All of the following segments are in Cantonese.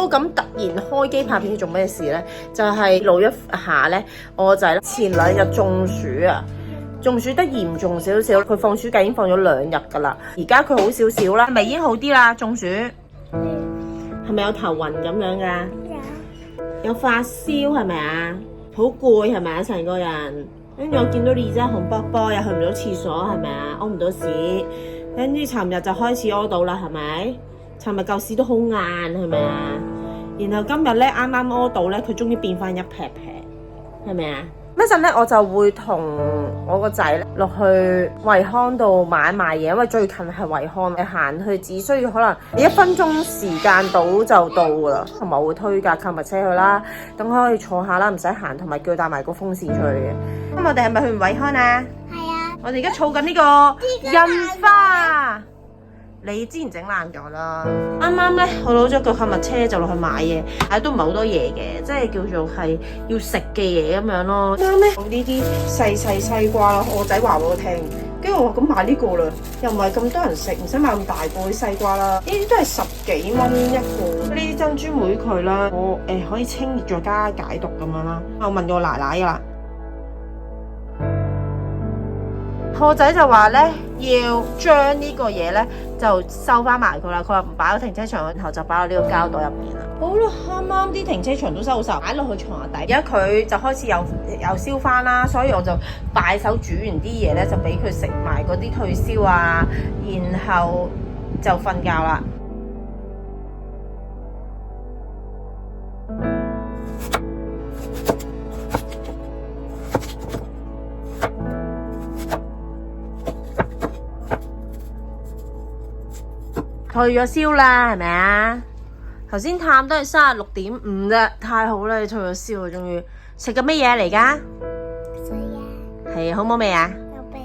咁突然開機拍片做咩事呢？就係錄一下呢，我個仔前2日中暑啊，中暑得嚴重少少，佢放暑假已經放咗2日噶啦，而家佢好少少啦，係咪已經好啲啦？中暑係咪有頭暈咁樣噶？有發燒係咪啊？好攰係咪啊？成個人，跟住我見到你而家紅卜卜，又去唔到廁所係咪啊？屙唔到屎，跟住尋日就開始屙到啦係咪？尋日嚿屎都好硬係咪啊？然後今日咧啱啱屙到咧，佢終於變翻一撇撇，係咪啊？一陣咧我就會同我個仔落去惠康度買嘢，因為最近係惠康，你行去只需要可能1分鐘時間到就到噶啦。同埋我會推架購物車去啦，等佢可以坐下啦，唔使行，同埋叫帶埋個風扇出去嘅。咁我哋係咪去惠康啊？係啊。我哋而家儲緊呢個印花。你之前整爛咗啦，啱啱咧我攞咗個購物車就落去買嘢，但係都唔係好多嘢嘅，即係叫做係要食嘅嘢咁樣咯。啱咧，呢啲細西瓜啦，我仔話俾我聽，跟住我話咁買呢個啦，又唔係咁多人食，唔使買咁大個啲西瓜啦，呢啲都係10幾蚊一個。呢啲珍珠妹佢啦，我可以清熱再加解毒咁樣啦。我問過奶奶噶啦。我仔就話咧，要將呢個嘢咧就收翻埋佢啦。佢話唔擺喺停車場，然後就擺喺呢個膠袋入面啦。好啦，啱啱啲停車場都收晒，擺落去床下底。而家佢就開始又燒翻啦，所以我就擺手煮完啲嘢咧，就俾佢食埋嗰啲退燒啊，然後就瞓覺啦。退咗燒啦，係咪啊？頭先探都係36.5啫，太好啦！你退咗燒啊，終於食緊乜嘢嚟噶？水啊。係好冇味啊？有味。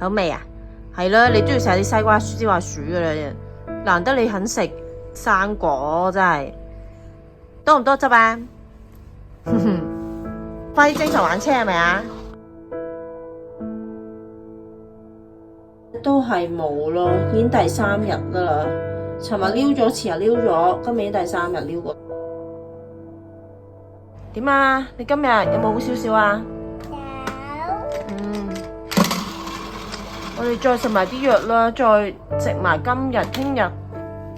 好味啊？係啦，你都要食啲西瓜、燒下薯噶啦，難得你肯食生果，真係多唔多汁啊？快啲精神玩車係咪啊？都係冇咯，已經第3日啦。尋日撩咗，前日撩咗，今日已經第3日撩過。點啊？你今日有冇好少少啊？有。我哋再食埋啲藥啦，再食埋今日、聽日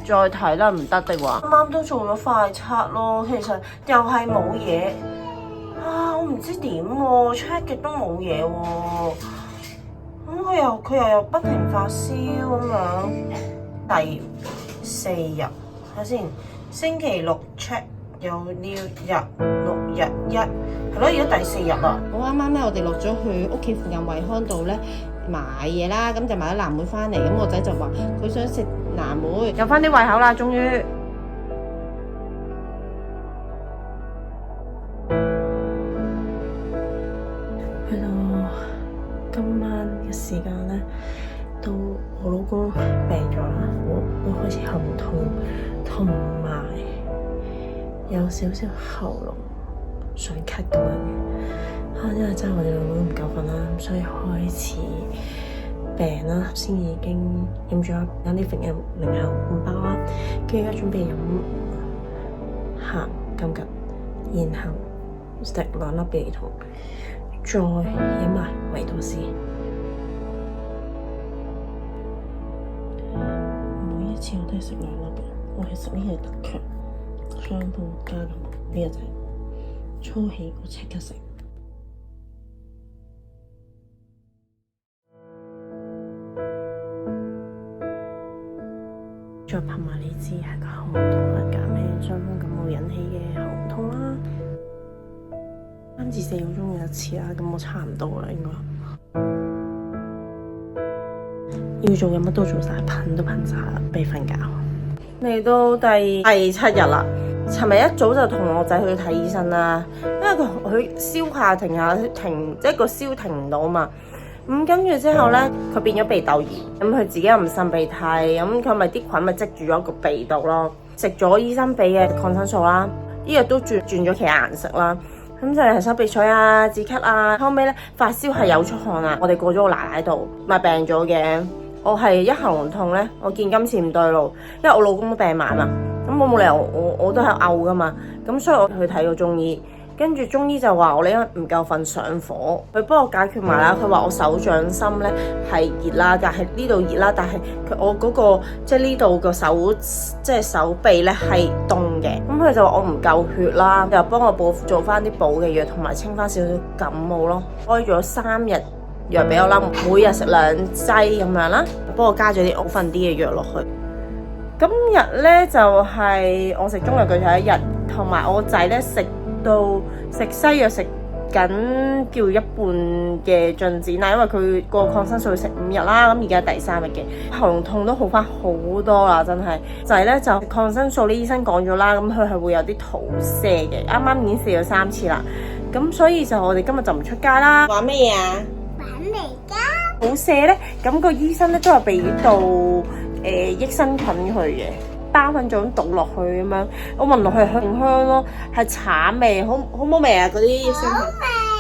再睇啦，唔得的話。啱啱都做咗快測咯，其實又係冇嘢啊！我唔知點喎，check 極都冇嘢喎。咁佢又不停發燒咁樣。第4日睇下先，星期6 check 有6日1，係咯，而家第4日啦。我啱啱咧，我哋落咗去屋企附近惠康度咧買嘢啦，咁就買咗藍莓翻嚟，咁我仔就話佢想食藍莓，有翻啲胃口啦，終於。去到今晚嘅時間咧，到我老公病咗啦，我開始喉痛，同埋有少少喉嚨想咳咁樣嘅。因為真係我哋兩個都唔夠瞓啦，所以開始病啦。先已經飲咗有啲零後5包啦，跟住而家準備飲鹹金桔，然後食2粒鼻糖，再飲埋維多斯。每一次我都係食2粒，我係食呢個特強雙倍加咁，呢個就係初起我即刻食。再噴埋呢支係個喉痛啦，減輕傷風感冒引起嘅喉痛啦。3至4個鐘一次啦，咁我差唔多啦，應該要做嘅乜都做晒，噴都噴晒啦，俾瞓覺。嚟到第7日啦，尋日一早就同我仔去睇醫生啦，因為佢燒下停，即係個燒停唔到嘛。咁跟住之後咧，佢變咗鼻竇炎，咁佢自己又唔擤鼻涕，咁佢咪啲菌咪積住咗個鼻度咯。食咗醫生俾嘅抗生素啦，呢個都轉咗其他顏色啦。咁就係收鼻水啊、止咳啊，後尾咧發燒係有出汗啊。我哋過咗我奶奶度，咪病咗嘅。我係一喉嚨痛咧，我見今次唔對路，因為我老公都病埋嘛。咁我冇理由我都係嘔噶嘛，咁所以我去睇個中醫。跟住中醫就話我咧因為唔夠瞓上火，佢幫我解決埋啦。佢話我手掌心咧係熱啦，但係呢度熱啦，但係我嗰個即係呢度個手即係手臂咧係凍嘅。咁佢就話我唔夠血啦，又幫我做翻啲補嘅藥，同埋清翻少少感冒咯。開咗3日藥俾我啦，每日食2劑咁樣啦，幫我加咗啲好瞓啲嘅藥落去。今日咧就係我食中藥嘅第一日，同埋我仔咧食西藥食緊叫一半嘅進展啦，因為佢個抗生素要食5日啦，咁而家第3日嘅喉嚨痛都好翻好多啦，真係仔咧就抗生素，啲醫生講咗啦，咁佢係會有啲肚瀉嘅，啱啱已經試咗3次啦，咁所以就我哋今日就唔出街啦。玩咩嘢啊？玩嚟噶。肚瀉咧，咁個醫生咧都係俾到益生菌佢嘅。包粉狀倒落去咁樣，我聞落去係香香咯，係橙味，好冇味啊嗰啲益生菌。